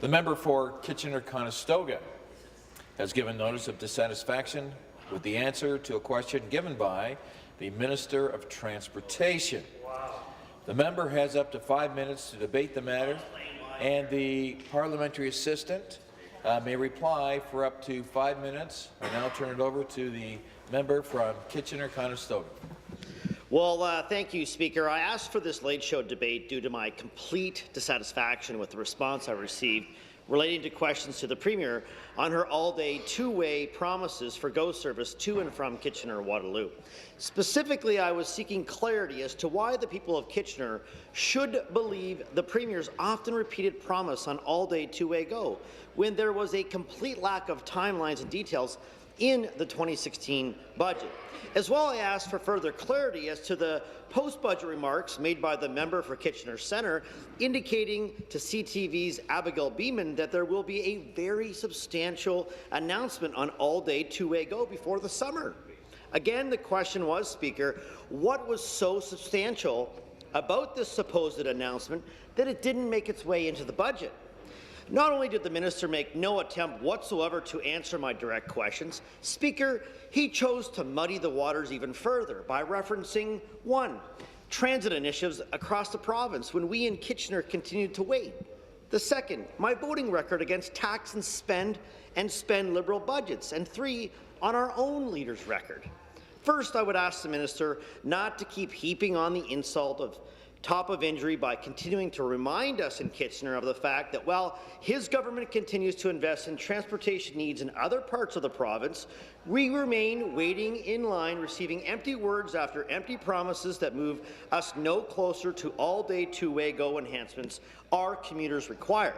The member for Kitchener-Conestoga has given notice of dissatisfaction with the answer to a question given by the Minister of Transportation. The member has up to 5 minutes to debate the matter, and the parliamentary assistant may reply for up to 5 minutes. I now turn it over to the member from Kitchener-Conestoga. Well, thank you, Speaker. I asked for this late-show debate due to my complete dissatisfaction with the response I received relating to questions to the Premier on her all-day two-way promises for GO service to and from Kitchener-Waterloo. Specifically, I was seeking clarity as to why the people of Kitchener should believe the Premier's often-repeated promise on all-day two-way GO, when there was a complete lack of timelines and details in the 2016 budget. As well, I asked for further clarity as to the post-budget remarks made by the member for Kitchener Centre, indicating to CTV's Abigail Beeman that there will be a very substantial announcement on all-day two-way GO before the summer. Again, the question was, Speaker, what was so substantial about this supposed announcement that it didn't make its way into the budget? Not only did the minister make no attempt whatsoever to answer my direct questions, Speaker, he chose to muddy the waters even further by referencing, 1, transit initiatives across the province when we in Kitchener continued to wait. The second, my voting record against tax and spend Liberal budgets. And 3, on our own leader's record. First, I would ask the minister not to keep heaping on the insult of top of injury by continuing to remind us in Kitchener of the fact that while his government continues to invest in transportation needs in other parts of the province, we remain waiting in line, receiving empty words after empty promises that move us no closer to all-day two-way GO enhancements our commuters require.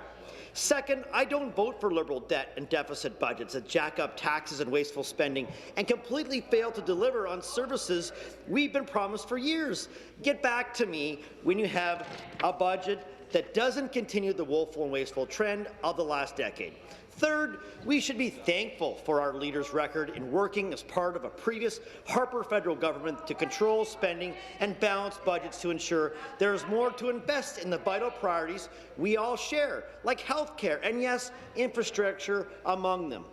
Second, I don't vote for Liberal debt and deficit budgets that jack up taxes and wasteful spending and completely fail to deliver on services we've been promised for years. Get back to me when you have a budget that doesn't continue the woeful and wasteful trend of the last decade. Third, we should be thankful for our leader's record in working as part of a previous Harper federal government to control spending and balance budgets to ensure there is more to invest in the vital priorities we all share, like health care and, yes, infrastructure among them.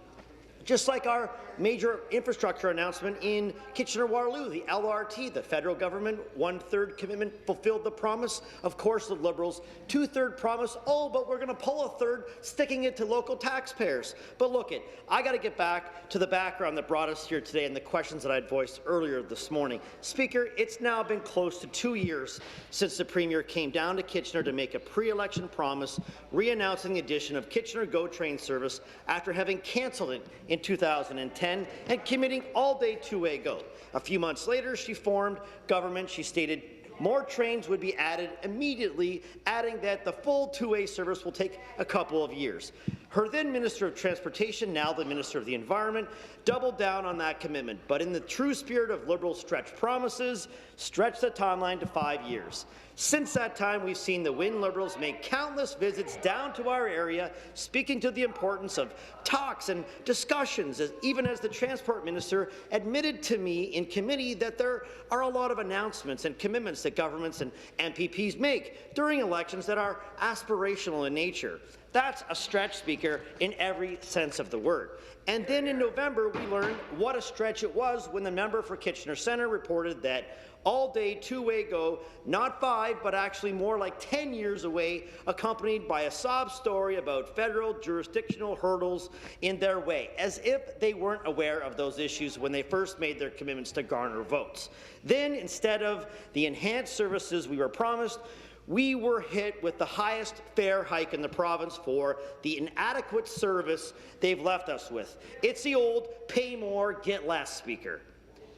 Just like our major infrastructure announcement in Kitchener-Waterloo, the LRT, the federal government, 1/3 commitment fulfilled the promise. Of course, the Liberals, 2/3 promise, oh, but we're going to pull a third, sticking it to local taxpayers. But look, I got to get back to the background that brought us here today and the questions that I had voiced earlier this morning. Speaker, it's now been close to 2 years since the Premier came down to Kitchener to make a pre-election promise, re-announcing the addition of Kitchener GO train service after having cancelled it in 2010 and committing all-day two-way GO. A few months later, she formed government. She stated more trains would be added immediately, adding that the full two-way service will take a couple of years. Her then Minister of Transportation, now the Minister of the Environment, doubled down on that commitment, but in the true spirit of Liberal stretched promises, stretched the timeline to 5 years. Since that time, we've seen the Wynne Liberals make countless visits down to our area, speaking to the importance of talks and discussions, even as the Transport Minister admitted to me in committee that there are a lot of announcements and commitments that governments and MPPs make during elections that are aspirational in nature. That's a stretch, Speaker, in every sense of the word. And then in November, we learned what a stretch it was when the member for Kitchener Centre reported that all-day two-way GO, not 5, but actually more like 10 years away, accompanied by a sob story about federal jurisdictional hurdles in their way, as if they weren't aware of those issues when they first made their commitments to garner votes. Then, instead of the enhanced services we were promised, we were hit with the highest fare hike in the province for the inadequate service they've left us with. It's the old pay more, get less, Speaker.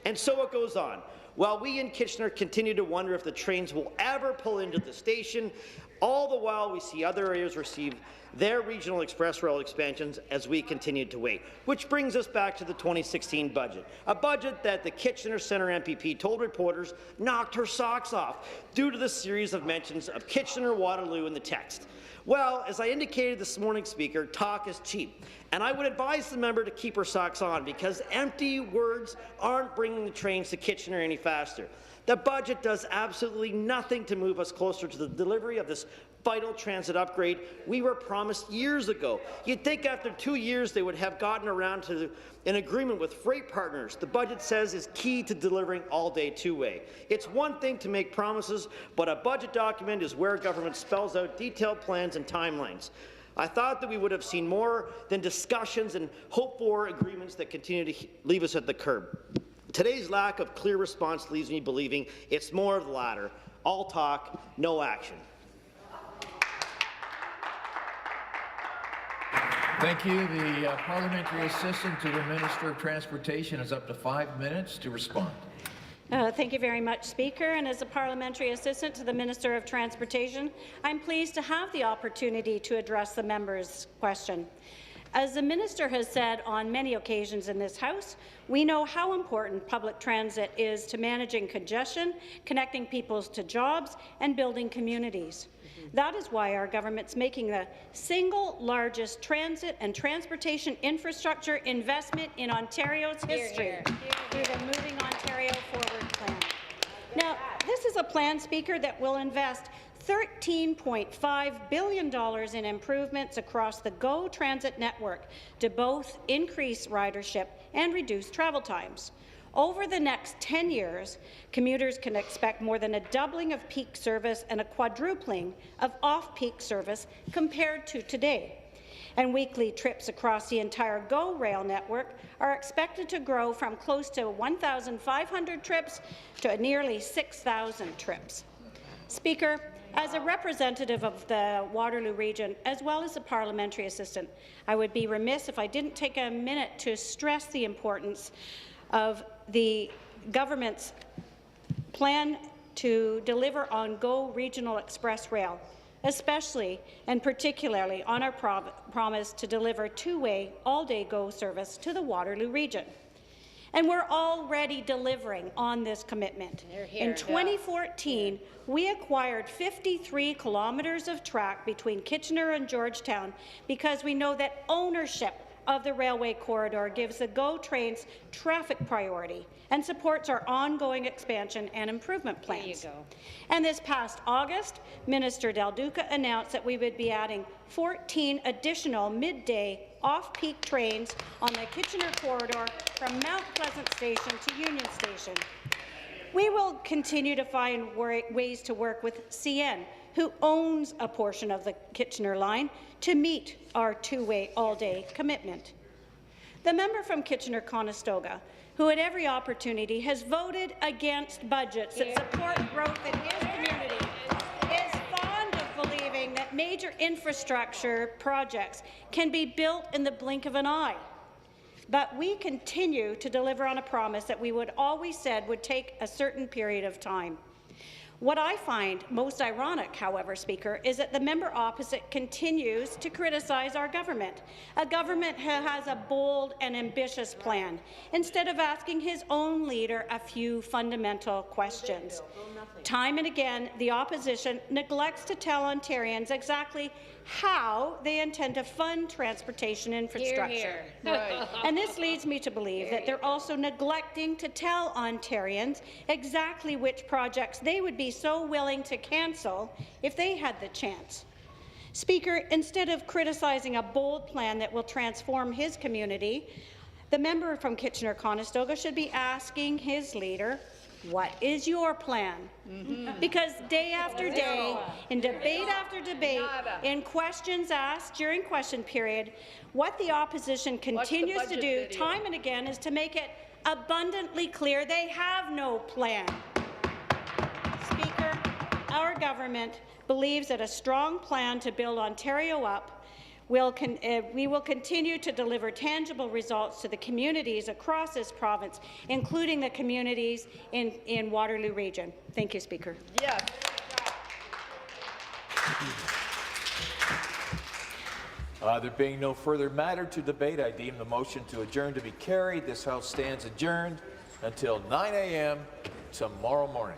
And so it goes on. While we in Kitchener continue to wonder if the trains will ever pull into the station, all the while we see other areas receive their regional express rail expansions as we continue to wait. Which brings us back to the 2016 budget, a budget that the Kitchener Centre MPP told reporters knocked her socks off due to the series of mentions of Kitchener-Waterloo in the text. Well, as I indicated this morning, Speaker, talk is cheap, and I would advise the member to keep her socks on because empty words aren't bringing the trains to Kitchener any faster. The budget does absolutely nothing to move us closer to the delivery of this vital transit upgrade we were promised years ago. You'd think after 2 years they would have gotten around to an agreement with freight partners the budget says is key to delivering all-day two-way. It's one thing to make promises, but a budget document is where government spells out detailed plans and timelines. I thought that we would have seen more than discussions and hope-for agreements that continue to leave us at the curb. Today's lack of clear response leaves me believing it's more of the latter. All talk, no action. Thank you. The parliamentary assistant to the Minister of Transportation has up to 5 minutes to respond. Thank you very much, Speaker. And as a parliamentary assistant to the Minister of Transportation, I'm pleased to have the opportunity to address the member's question. As the Minister has said on many occasions in this House, we know how important public transit is to managing congestion, connecting people to jobs, and building communities. That is why our government's making the single largest transit and transportation infrastructure investment in Ontario's history through the Moving Ontario Forward plan. Now, this is a plan, Speaker, that will invest $13.5 billion in improvements across the GO Transit network to both increase ridership and reduce travel times. Over the next 10 years, commuters can expect more than a doubling of peak service and a quadrupling of off-peak service compared to today. And weekly trips across the entire GO rail network are expected to grow from close to 1,500 trips to nearly 6,000 trips. Speaker, as a representative of the Waterloo region, as well as a parliamentary assistant, I would be remiss if I didn't take a minute to stress the importance of the government's plan to deliver on GO Regional Express Rail, especially and particularly on our promise to deliver two-way, all-day GO service to the Waterloo region. And we're already delivering on this commitment. In 2014, we acquired 53 kilometres of track between Kitchener and Georgetown because we know that ownership of the railway corridor gives the GO trains traffic priority and supports our ongoing expansion and improvement plans. There you go. And this past August, Minister Del Duca announced that we would be adding 14 additional midday off-peak trains on the Kitchener corridor from Mount Pleasant Station to Union Station. We will continue to find ways to work with CN, who owns a portion of the Kitchener line, to meet our two-way all-day commitment. The member from Kitchener-Conestoga, who at every opportunity has voted against budgets that support growth in his community, is fond of believing that major infrastructure projects can be built in the blink of an eye. But we continue to deliver on a promise that we would always said would take a certain period of time. What I find most ironic, however, Speaker, is that the member opposite continues to criticize our government, a government that has a bold and ambitious plan, instead of asking his own leader a few fundamental questions. Time and again, the opposition neglects to tell Ontarians exactly how they intend to fund transportation infrastructure. Right. And this leads me to believe that they're also neglecting to tell Ontarians exactly which projects they would be so willing to cancel if they had the chance. Speaker, instead of criticizing a bold plan that will transform his community, the member from Kitchener-Conestoga should be asking his leader, what is your plan? Because day after day, in debate after debate, in questions asked during question period, what the opposition continues to do time and again is to make it abundantly clear they have no plan. Speaker, our government believes that a strong plan to build Ontario up we will continue to deliver tangible results to the communities across this province, including the communities in Waterloo region. Thank you, Speaker. Yeah. There being no further matter to debate, I deem the motion to adjourn to be carried. This House stands adjourned until 9 a.m. tomorrow morning.